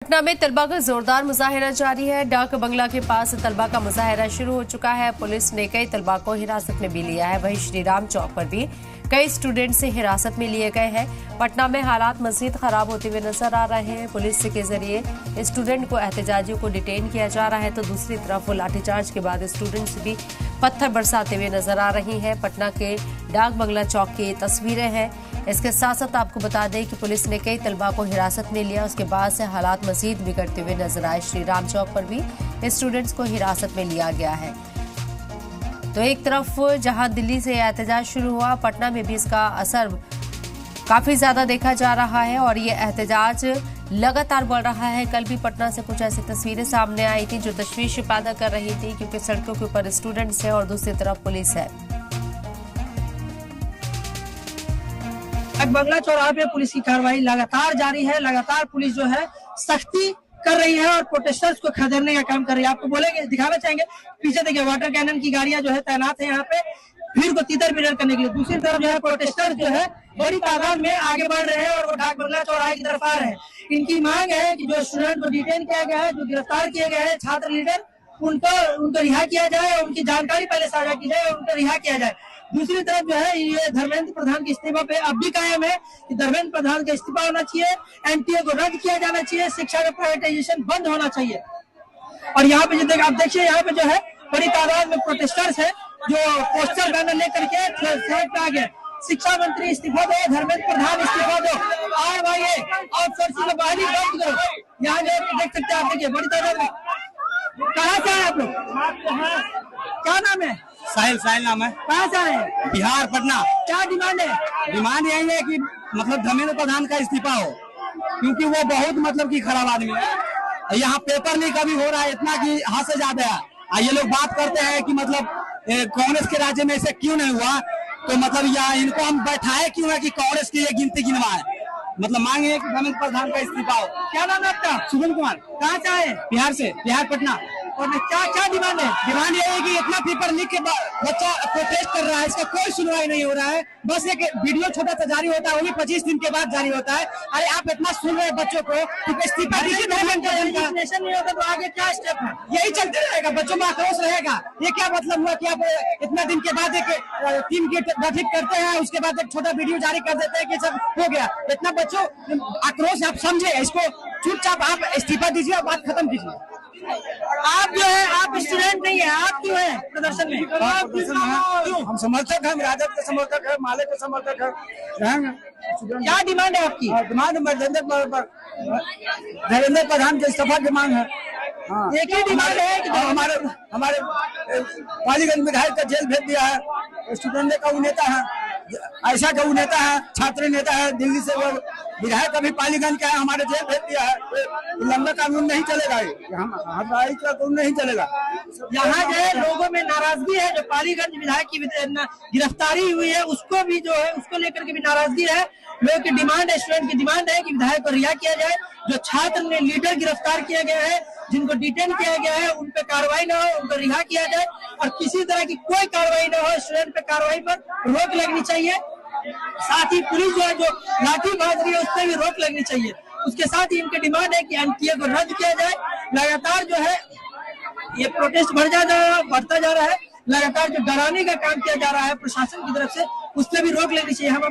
पटना में तलबा का जोरदार मुजाहिरा जारी है। डाक बंगला के पास तलबा का मुजाहिरा शुरू हो चुका है। पुलिस ने कई तलबा को हिरासत में भी लिया है। वहीं श्रीराम चौक पर भी कई स्टूडेंट से हिरासत में लिए गए हैं। पटना में हालात मजीद खराब होते हुए नजर आ रहे हैं। पुलिस के जरिए स्टूडेंट को एहतजाजियों को डिटेन किया जा रहा है, तो दूसरी तरफ वो लाठीचार्ज के बाद स्टूडेंट्स भी पत्थर बरसाते हुए नजर आ रही हैं। पटना के डाक बंगला चौक की तस्वीरें हैं। इसके साथ साथ आपको बता दें कि पुलिस ने कई तलबा को हिरासत में लिया, उसके बाद से हालात मजीद बिगड़ते हुए नजर आए। श्रीराम चौक पर भी स्टूडेंट्स को हिरासत में लिया गया है। तो एक तरफ जहां दिल्ली से एहतजाज शुरू हुआ, पटना में भी इसका असर काफी ज्यादा देखा जा रहा है और ये एहतजाज लगातार बढ़ रहा है। कल भी पटना से कुछ ऐसी तस्वीरें सामने आई थी जो तशवीश पैदा कर रही थी, क्योंकि सड़कों के ऊपर स्टूडेंट्स हैं और दूसरी तरफ पुलिस है। बंगला चौराहे पे पुलिस की कार्रवाई लगातार जारी है। लगातार पुलिस जो है सख्ती कर रही है और प्रोटेस्टर्स को खदेड़ने का काम कर रही है। आपको बोलेंगे, दिखाना चाहेंगे, पीछे देखिए वाटर कैनन की गाड़ियां जो है तैनात है यहाँ पे भीड़ को तितर बितर करने के लिए। दूसरी तरफ जो है प्रोटेस्टर्स जो है बड़ी तादाद में आगे बढ़ रहे हैं और वो डाक बंगला चौराहे की तरफ आ रहे हैं। इनकी मांग है कि जो स्टूडेंट को डिटेन किया गया है, जो गिरफ्तार किए गए हैं छात्र लीडर, उनको रिहा किया जाए और उनकी जानकारी पहले साझा की जाए और उनको रिहा किया जाए। दूसरी तरफ जो है ये धर्मेंद्र प्रधान के इस्तीफा पे अब भी कायम है कि धर्मेंद्र प्रधान का इस्तीफा होना चाहिए, एनटीए को रद्द किया जाना चाहिए, शिक्षा का प्राइवेटाइजेशन बंद होना चाहिए। और यहाँ पे जो आप देखिए, यहाँ पे जो है बड़ी तादाद में प्रोटेस्टर्स है जो पोस्टर बैनर लेकर के सड़क पे आ गए। शिक्षा मंत्री इस्तीफा दो, धर्मेंद्र प्रधान इस्तीफा दो, और भाई आउटसोर्सिंग को बहाली बंद करो। यहाँ जो देख सकते हैं आप, देखिए बड़ी तादाद में। कहाँ से आए आप लोग? क्या नाम है? साहिल नाम है। कहाँ से आए? बिहार, पटना। क्या डिमांड है? डिमांड यही है कि मतलब धर्मेंद्र प्रधान का इस्तीफा हो, क्योंकि वो बहुत मतलब कि खराब आदमी है। यहाँ पेपर लीक अभी हो रहा है इतना कि हद से ज्यादा है। ये लोग बात करते हैं कि मतलब कांग्रेस के राज्य में ऐसे क्यों नहीं हुआ, तो मतलब यहाँ इनको हम बैठाए क्यों है कि कांग्रेस की ये गिनती गिनवाए। मतलब मांगे है कि धर्मेंद्र प्रधान का इस्तीफा हो। क्या नाम है आपका? सुगम कुमार। कहाँ से आए? बिहार से, बिहार पटना। और क्या क्या डिमांड है? डिमांड ये है कि इतना पेपर लीक के बाद बच्चा प्रोटेस्ट कर रहा है, इसका कोई सुनवाई नहीं हो रहा है। बस एक वीडियो छोटा सा जारी होता है, वो भी 25 दिन के बाद जारी होता है। अरे आप इतना सुन रहे हैं बच्चों को, इस्तीफा नहीं होता तो आगे क्या स्टेप है? यही चलते रहेगा, बच्चों में आक्रोश रहेगा। ये क्या मतलब हुआ कि आप इतना दिन के बाद एक टीम गठित करते हैं, उसके बाद एक छोटा वीडियो जारी कर देते हैं कि सब हो गया। इतना बच्चों आक्रोश आप समझे, इसको चुपचाप आप इस्तीफा दीजिए और बात खत्म कीजिए। आप जो है, आप स्टूडेंट नहीं है, आप क्यों है प्रदर्शन में? क्यों? हम समर्थक हैं, राजद के समर्थक है, माले के समर्थक है। क्या डिमांड है आपकी? डिमांड धर्मेंद्र प्रधान के इस्तीफा की मांग है। हाँ। एक ही डिमांड है कि हमारे पालीगंज विधायक का जेल भेज दिया है। स्टूडेंट का वो नेता है, ऐसा का वो नेता है, छात्र नेता है, दिल्ली से वो विधायक अभी पालीगंज का है, हमारे जेल भेज दिया है। लंबा कानून नहीं चलेगा, हमारा कानून नहीं चलेगा। यहाँ जो है लोगों में नाराजगी है, जो पालीगंज विधायक की गिरफ्तारी हुई है उसको भी जो है उसको लेकर के भी नाराजगी है। लोगों की डिमांड है, स्टूडेंट की डिमांड है कि विधायक को रिहा किया जाए। जो छात्र ने लीडर गिरफ्तार किया गया है, जिनको डिटेन किया गया है, उन पे कार्रवाई न हो, उनको रिहा किया जाए और किसी तरह की कोई कार्रवाई न हो। स्टूडेंट पे कार्रवाई पर रोक लगनी चाहिए। साथ ही पुलिस जो है जो लाठी मार रही है उस पर भी रोक लगनी चाहिए। उसके साथ ही इनकी डिमांड है कि एनटीए को रद्द किया जाए। लगातार जो है ये प्रोटेस्ट बढ़ता जा रहा है। लगातार जो डराने का काम किया जा रहा है प्रशासन की तरफ से, उस पर भी रोक लगनी चाहिए। हम